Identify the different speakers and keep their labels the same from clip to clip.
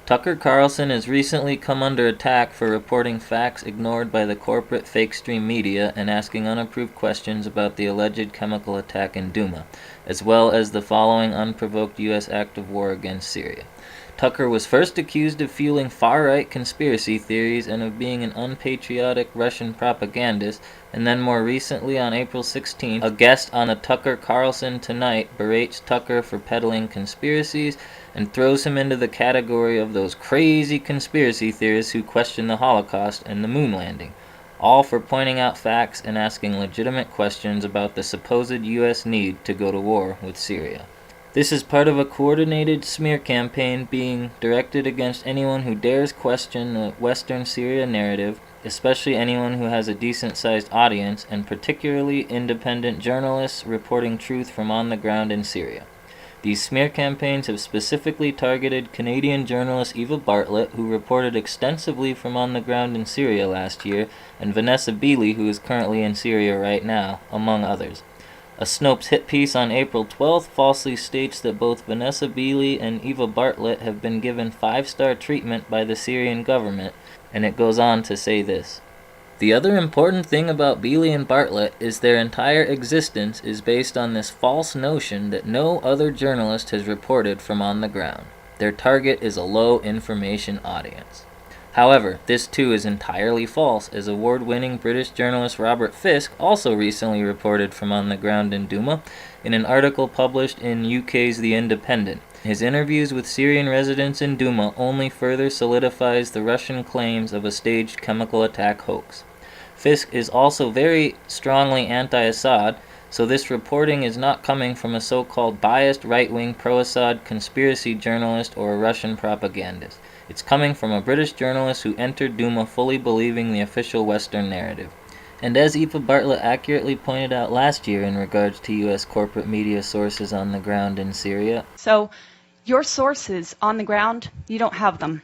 Speaker 1: Tucker Carlson has recently come under attack for reporting facts ignored by the corporate fake stream media and asking unapproved questions about the alleged chemical attack in Douma, as well as the following unprovoked U.S. act of war against Syria. Tucker was first accused of fueling far-right conspiracy theories and of being an unpatriotic Russian propagandist, and then more recently on April 16th, a guest on the Tucker Carlson Tonight berates Tucker for peddling conspiracies and throws him into the category of those crazy conspiracy theorists who question the Holocaust and the moon landing, all for pointing out facts and asking legitimate questions about the supposed U.S. need to go to war with Syria. This is part of a coordinated smear campaign being directed against anyone who dares question the Western Syria narrative, especially anyone who has a decent-sized audience, and particularly independent journalists reporting truth from on the ground in Syria. These smear campaigns have specifically targeted Canadian journalist Eva Bartlett, who reported extensively from on the ground in Syria last year, and Vanessa Beeley, who is currently in Syria right now, among others. A Snopes hit piece on April 12th falsely states that both Vanessa Beeley and Eva Bartlett have been given 5-star treatment by the Syrian government, and it goes on to say this. The other important thing about Beeley and Bartlett is their entire existence is based on this false notion that no other journalist has reported from on the ground. Their target is a low information audience. However, this too is entirely false, as award-winning British journalist Robert Fisk also recently reported from on the ground in Douma in an article published in UK's The Independent. His interviews with Syrian residents in Douma only further solidifies the Russian claims of a staged chemical attack hoax. Fisk is also very strongly anti-Assad, so this reporting is not coming from a so-called biased right-wing pro-Assad conspiracy journalist or a Russian propagandist. It's coming from a British journalist who entered Douma fully believing the official Western narrative. And as Eva Bartlett accurately pointed out last year in regards to U.S. corporate media sources on the ground in Syria.
Speaker 2: So, your sources on the ground, you don't have them.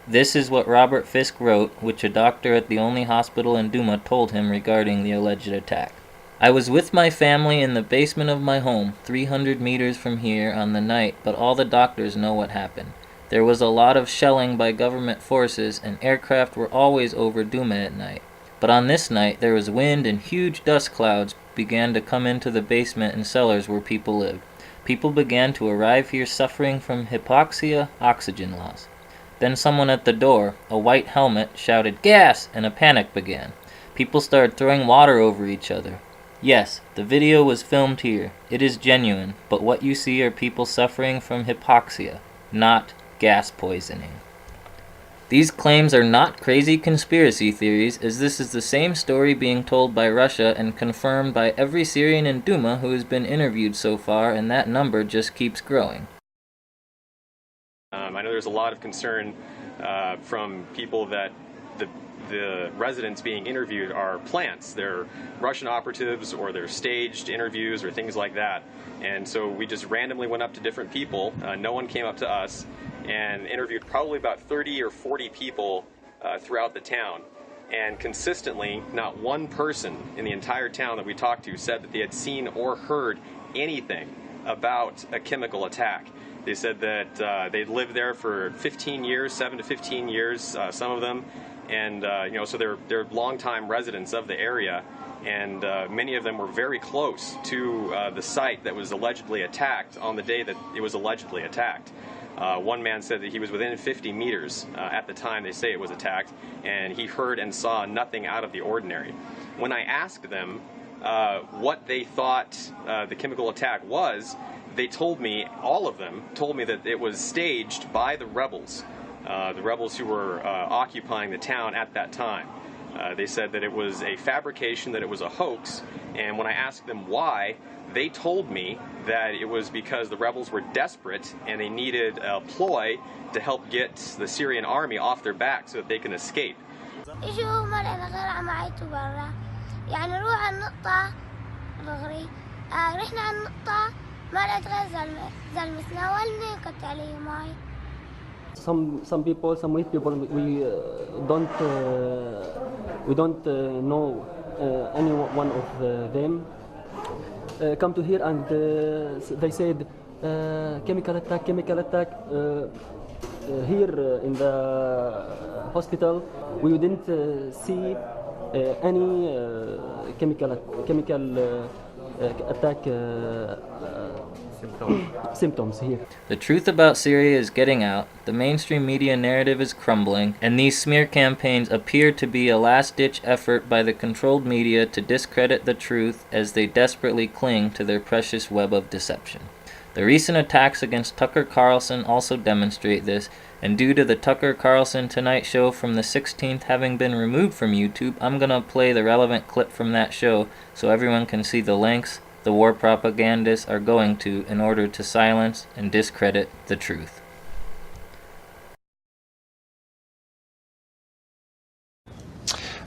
Speaker 1: This is what Robert Fisk wrote, which a doctor at the only hospital in Douma told him regarding the alleged attack. I was with my family in the basement of my home, 300 meters from here, on the night, but all the doctors know what happened. There was a lot of shelling by government forces, and aircraft were always over Douma at night. But on this night, there was wind and huge dust clouds began to come into the basement and cellars where people lived. People began to arrive here suffering from hypoxia, oxygen loss. Then someone at the door, a white helmet, shouted, "Gas!" and a panic began. People started throwing water over each other. Yes, the video was filmed here. It is genuine, but what you see are people suffering from hypoxia, not gas poisoning. These claims are not crazy conspiracy theories, as this is the same story being told by Russia and confirmed by every Syrian in Douma who has been interviewed so far, and that number just keeps growing.
Speaker 3: I know there's a lot of concern from people that the residents being interviewed are plants. They're Russian operatives, or they're staged interviews or things like that. And so we just randomly went up to different people. No one came up to us, and interviewed probably about 30 or 40 people throughout the town. And consistently, not one person in the entire town that we talked to said that they had seen or heard anything about a chemical attack. They said that they'd lived there for 15 years, 7 to 15 years, some of them, and so they're longtime residents of the area, and many of them were very close to the site that was allegedly attacked on the day that it was allegedly attacked. One man said that he was within 50 meters at the time they say it was attacked, and he heard and saw nothing out of the ordinary. When I asked them what they thought the chemical attack was, they told me, all of them told me, that it was staged by the rebels who were occupying the town at that time. They said that it was a fabrication, that it was a hoax, and when I asked them why, they told me that it was because the rebels were desperate and they needed a ploy to help get the Syrian army off their back so that they can escape.
Speaker 4: Some people, some rich people, we don't know any one of them come to here, and they said chemical attack. here in the hospital, we didn't see any chemical attack symptoms here.
Speaker 1: The truth about Syria is getting out, the mainstream media narrative is crumbling, and these smear campaigns appear to be a last-ditch effort by the controlled media to discredit the truth as they desperately cling to their precious web of deception. The recent attacks against Tucker Carlson also demonstrate this, and due to the Tucker Carlson Tonight Show from the 16th having been removed from YouTube, I'm gonna play the relevant clip from that show so everyone can see the lengths the war propagandists are going to in order to silence and discredit the truth.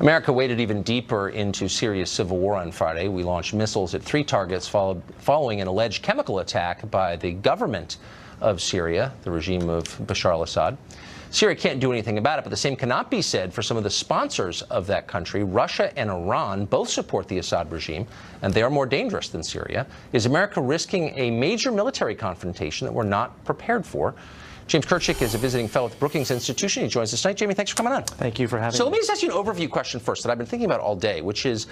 Speaker 5: America waded even deeper into Syria's civil war on Friday. We launched missiles at 3 targets following an alleged chemical attack by the government of Syria, the regime of Bashar al-Assad. Syria can't do anything about it, but the same cannot be said for some of the sponsors of that country. Russia and Iran both support the Assad regime, and they are more dangerous than Syria. Is America risking a major military confrontation that we're not prepared for? James Kirchick is a visiting fellow at the Brookings Institution. He joins us tonight. Jamie, thanks for coming on.
Speaker 6: Thank you for having me.
Speaker 5: So let me just ask you an overview question first that I've been thinking about all day, which is,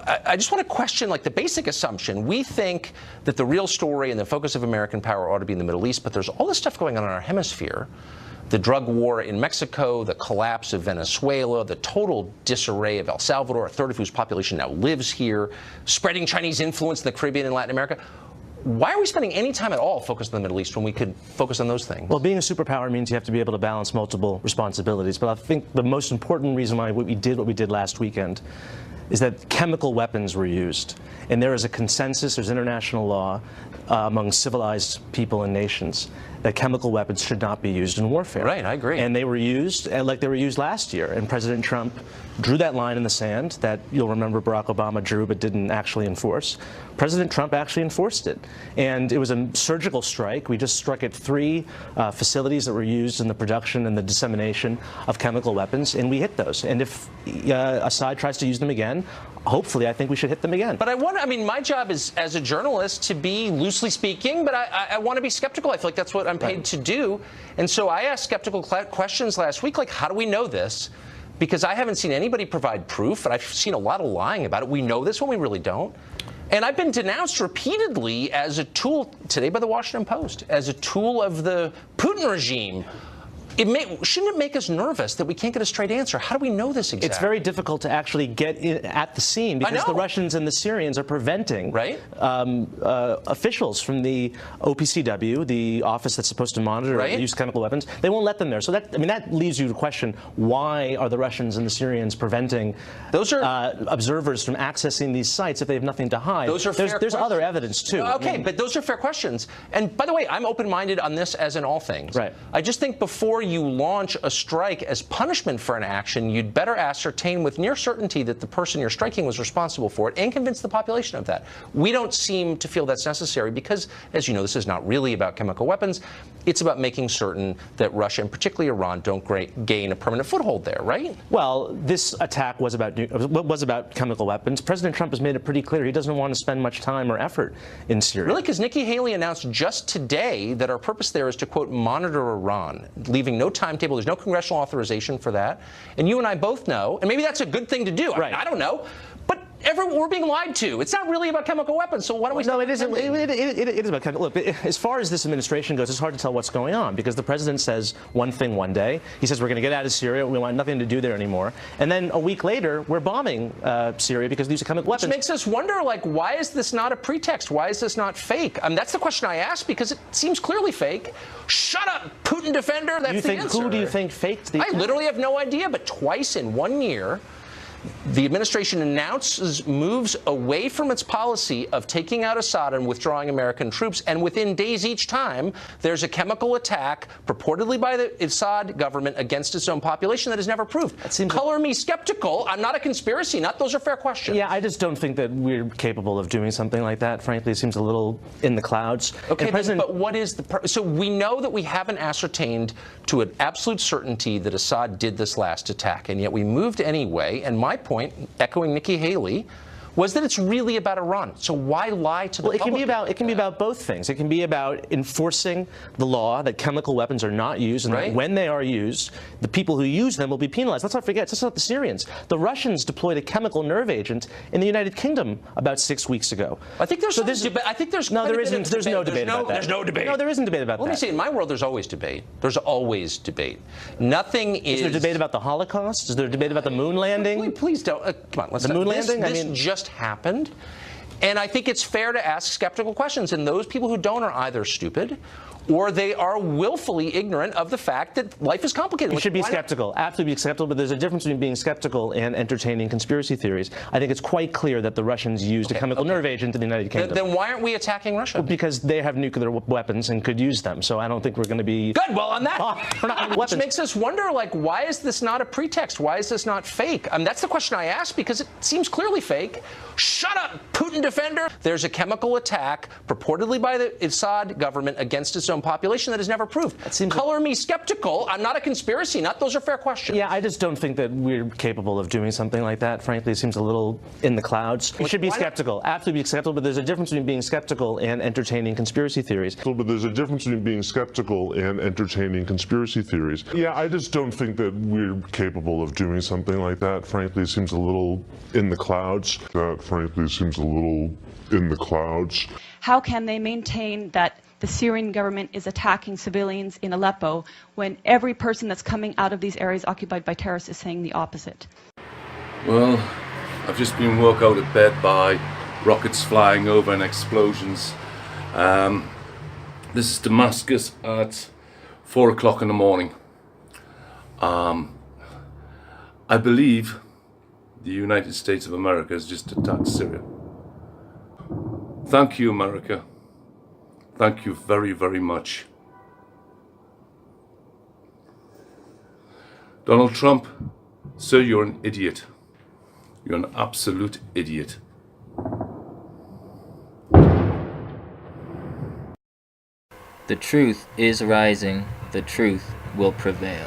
Speaker 5: I just want to question like the basic assumption. We think that the real story and the focus of American power ought to be in the Middle East, but there's all this stuff going on in our hemisphere. The drug war in Mexico, the collapse of Venezuela, the total disarray of El Salvador, a third of whose population now lives here, spreading Chinese influence in the Caribbean and Latin America. Why are we spending any time at all focused on the Middle East when we could focus on those things?
Speaker 6: Well, being a superpower means you have to be able to balance multiple responsibilities. But I think the most important reason why what we did last weekend is that chemical weapons were used. And there is a consensus, there's international law among civilized people and nations that chemical weapons should not be used in warfare.
Speaker 5: Right, I agree.
Speaker 6: And they were used like they were used last year. And President Trump drew that line in the sand that you'll remember Barack Obama drew but didn't actually enforce. President Trump actually enforced it. And it was a surgical strike. We just struck at 3 facilities that were used in the production and the dissemination of chemical weapons, and we hit those. And if Assad tries to use them again, hopefully I think we should hit them again.
Speaker 5: But I mean, my job is as a journalist to be loosely speaking, but I want to be skeptical. I feel like that's what I'm paid to do. And so I asked skeptical questions last week, like, how do we know this? Because I haven't seen anybody provide proof, and I've seen a lot of lying about it. We know this when we really don't. And I've been denounced repeatedly as a tool, today by the Washington Post, as a tool of the Putin regime. Shouldn't it make us nervous that we can't get a straight answer? How do we know this exactly?
Speaker 6: It's very difficult to actually get at the scene because the Russians and the Syrians are preventing officials from the OPCW, the office that's supposed to monitor the use of chemical weapons. They won't let them there. So that leaves you to question, why are the Russians and the Syrians preventing observers from accessing these sites if they have nothing to hide? There's other evidence too.
Speaker 5: Okay, but those are fair questions. And by the way, I'm open-minded on this as in all things.
Speaker 6: Right.
Speaker 5: I just think before you launch a strike as punishment for an action, you'd better ascertain with near certainty that the person you're striking was responsible for it and convince the population of that. We don't seem to feel that's necessary because, as you know, this is not really about chemical weapons. It's about making certain that Russia, and particularly Iran, don't gain a permanent foothold there, right?
Speaker 6: Well, this attack was about chemical weapons. President Trump has made it pretty clear he doesn't want to spend much time or effort in Syria.
Speaker 5: Really? Because Nikki Haley announced just today that our purpose there is to, quote, monitor Iran, leaving no timetable. There's no congressional authorization for that. And you and I both know, and maybe that's a good thing to do. I mean, I don't know. But we're being lied to. It's not really about chemical weapons, so why don't we stop pretending?
Speaker 6: It is about chemical. Look, as far as this administration goes, it's hard to tell what's going on because the president says one thing one day. He says we're going to get out of Syria. We want nothing to do there anymore. And then a week later, we're bombing Syria because these are chemical weapons.
Speaker 5: Which makes us wonder, like, why is this not a pretext? Why is this not fake? That's the question I ask because it seems clearly fake. Shut up, Putin defender. That's the answer.
Speaker 6: Who do you think faked these?
Speaker 5: I literally have no idea, but twice in 1 year, the administration announces moves away from its policy of taking out Assad and withdrawing American troops, and within days each time, there's a chemical attack purportedly by the Assad government against its own population that is never proved. Color me skeptical. I'm not a conspiracy nut. Those are fair questions.
Speaker 6: Yeah, I just don't think that we're capable of doing something like that. Frankly, it seems a little in the clouds.
Speaker 5: Okay, but what is the so we know that we haven't ascertained to an absolute certainty that Assad did this last attack, and yet we moved anyway. And my point, echoing Nikki Haley, was that it's really about Iran. So why lie to the
Speaker 6: Well,
Speaker 5: public?
Speaker 6: it can be about both things. It can be about enforcing the law that chemical weapons are not used, and that when they are used, the people who use them will be penalized. Let's not forget, it's not the Syrians. The Russians deployed a chemical nerve agent in the United Kingdom about 6 weeks ago.
Speaker 5: I think there's I think there's
Speaker 6: no, there isn't. There's no debate about that.
Speaker 5: There's no debate.
Speaker 6: No, there isn't debate about that.
Speaker 5: Let me say, in my world, there's always debate. There's always debate. Nothing is.
Speaker 6: Is there debate about the Holocaust? Is there a debate about the moon landing?
Speaker 5: Please don't. Come on, let's.
Speaker 6: The moon landing.
Speaker 5: This just happened, and I think it's fair to ask skeptical questions. And those people who don't are either stupid, or they are willfully ignorant of the fact that life is complicated.
Speaker 6: You should be skeptical, absolutely be skeptical, but there's a difference between being skeptical and entertaining conspiracy theories. I think it's quite clear that the Russians used a chemical nerve agent in the United Kingdom.
Speaker 5: Then why aren't we attacking Russia?
Speaker 6: Well, because they have nuclear weapons and could use them, so I don't think we're going to be...
Speaker 5: Good, well, on that,
Speaker 6: we're not
Speaker 5: which makes us wonder, like, why is this not a pretext? Why is this not fake? That's the question I ask, because it seems clearly fake. Shut up, Putin defender! There's a chemical attack purportedly by the Assad government against its own population that is never proved. Color me skeptical. I'm not a conspiracy nut. Those are fair questions.
Speaker 6: Yeah, I just don't think that we're capable of doing something like that. Frankly, it seems a little in the clouds. We should be skeptical, absolutely be skeptical, but there's a difference between being skeptical and entertaining conspiracy theories.
Speaker 7: But there's a difference between being skeptical and entertaining conspiracy theories. Yeah, I just don't think that we're capable of doing something like that. Frankly, it seems a little in the clouds.
Speaker 2: How can they maintain that the Syrian government is attacking civilians in Aleppo when every person that's coming out of these areas occupied by terrorists is saying the opposite?
Speaker 8: Well, I've just been woke out of bed by rockets flying over and explosions. This is Damascus at 4 o'clock in the morning. I believe the United States of America has just attacked Syria. Thank you, America. Thank you very, very much. Donald Trump, sir, you're an idiot. You're an absolute idiot.
Speaker 1: The truth is rising. The truth will prevail.